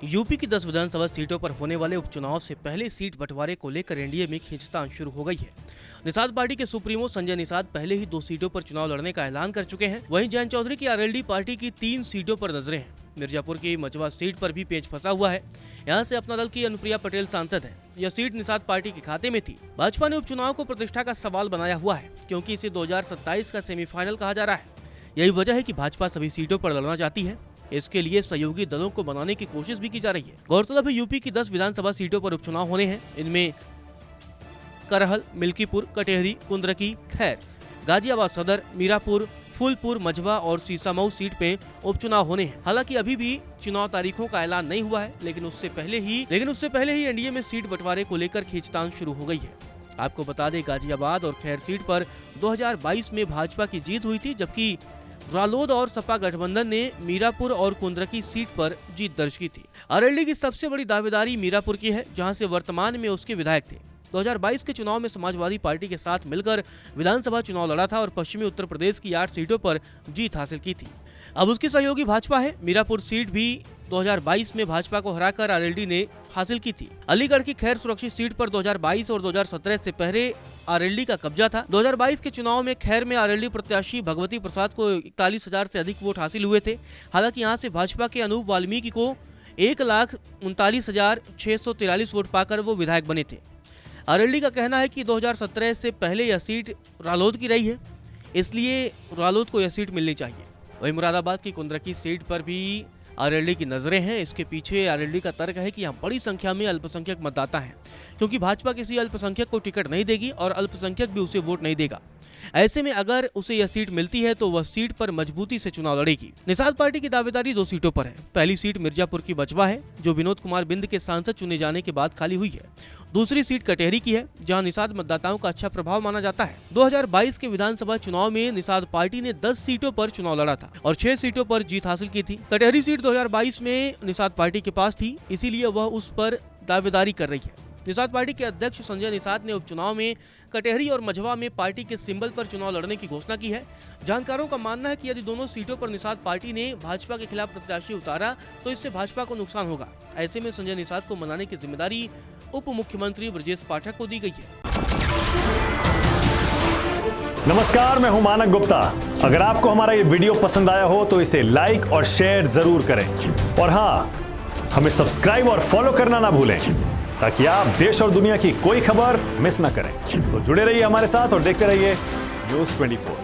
UP की 10 विधानसभा सीटों पर होने वाले उपचुनाव से पहले सीट बंटवारे को लेकर एनडीए में खींचतान शुरू हो गई है। निषाद पार्टी के सुप्रीमो संजय निषाद पहले ही 2 सीटों पर चुनाव लड़ने का ऐलान कर चुके हैं। वहीं जयंत चौधरी की आरएलडी पार्टी की 3 सीटों पर नजरें हैं। मिर्जापुर की मचवा सीट पर भी पेच फंसा हुआ है। यहाँ से अपना दल की अनुप्रिया पटेल सांसद है। यह सीट निषाद पार्टी के खाते में थी। भाजपा ने उपचुनाव को प्रतिष्ठा का सवाल बनाया हुआ है, क्योंकि इसे 2027 का सेमीफाइनल कहा जा रहा है। यही वजह है कि भाजपा सभी सीटों पर लड़ना चाहती है। इसके लिए सहयोगी दलों को बनाने की कोशिश भी की जा रही है। गौरतलब है, यूपी की 10 विधानसभा सीटों पर उपचुनाव होने हैं। इनमें करहल, मिल्कीपुर, कटेहरी, कुंद्रकी, खैर, गाजियाबाद सदर, मीरापुर, फूलपुर, मझवा और सीसामऊ सीट पे उपचुनाव होने हैं। हालांकि अभी भी चुनाव तारीखों का ऐलान नहीं हुआ है, लेकिन उससे पहले ही एनडीए में सीट बंटवारे को लेकर खींचतान शुरू हो गई है। आपको बता दें, गाजियाबाद और खैर सीट पर 2022 में भाजपा की जीत हुई थी, जबकि रालोद और सपा गठबंधन ने मीरापुर और कुंद्रकी सीट पर जीत दर्ज की थी। आरएलडी की सबसे बड़ी दावेदारी मीरापुर की है, जहां से वर्तमान में उसके विधायक थे। 2022 के चुनाव में समाजवादी पार्टी के साथ मिलकर विधानसभा चुनाव लड़ा था और पश्चिमी उत्तर प्रदेश की 8 सीटों पर जीत हासिल की थी। अब उसकी सहयोगी भाजपा है। मीरापुर सीट भी 2022 में भाजपा को हराकर आरएलडी ने हासिल की थी। अलीगढ़ की खैर सुरक्षित सीट पर 2022 और 2017 से पहले आरएलडी का कब्जा था। 2022 के चुनाव में खैर में आरएलडी प्रत्याशी भगवती प्रसाद को 41,000 से अधिक वोट हासिल हुए थे। हालांकि यहां से भाजपा के अनूप वाल्मीकि को 1,39,643 वोट पाकर वो विधायक बने थे। आरएलडी का कहना है कि 2017 से पहले यह सीट रालोद की रही है, इसलिए रालोद को यह सीट मिलनी चाहिए। वहीं मुरादाबाद की कुंद्रकी सीट पर भी आरएलडी की नजरें हैं। इसके पीछे आरएलडी का तर्क है कि यहाँ बड़ी संख्या में अल्पसंख्यक मतदाता हैं, क्योंकि भाजपा किसी अल्पसंख्यक को टिकट नहीं देगी और अल्पसंख्यक भी उसे वोट नहीं देगा। ऐसे में अगर उसे यह सीट मिलती है तो वह सीट पर मजबूती से चुनाव लड़ेगी। निषाद पार्टी की दावेदारी 2 सीटों पर है। पहली सीट मिर्जापुर की मचवा है, जो विनोद कुमार बिंद के सांसद चुने जाने के बाद खाली हुई है। दूसरी सीट कटेहरी की है, जहां निषाद मतदाताओं का अच्छा प्रभाव माना जाता है। 2022 के विधानसभा चुनाव में निषाद पार्टी ने 10 सीटों पर चुनाव लड़ा था और 6 सीटों पर जीत हासिल की थी। कटेहरी सीट 2022 में निषाद पार्टी के पास थी, इसीलिए वह उस पर दावेदारी कर रही है। निषाद पार्टी के अध्यक्ष संजय निषाद ने उपचुनाव में कटेहरी और मझवा में पार्टी के सिंबल पर चुनाव लड़ने की घोषणा की है। जानकारों का मानना है कि यदि दोनों सीटों पर निषाद पार्टी ने भाजपा के खिलाफ प्रत्याशी उतारा तो इससे भाजपा को नुकसान होगा। ऐसे में संजय निषाद को मनाने की जिम्मेदारी उप मुख्यमंत्री ब्रजेश पाठक को दी गई है। नमस्कार, मैं हूं मानक गुप्ता। अगर आपको हमारा ये वीडियो पसंद आया हो तो इसे लाइक और शेयर जरूर करें, और हाँ, हमें सब्सक्राइब और फॉलो करना ना भूलें, ताकि आप देश और दुनिया की कोई खबर मिस ना करें। तो जुड़े रहिए हमारे साथ और देखते रहिए न्यूज़ 24।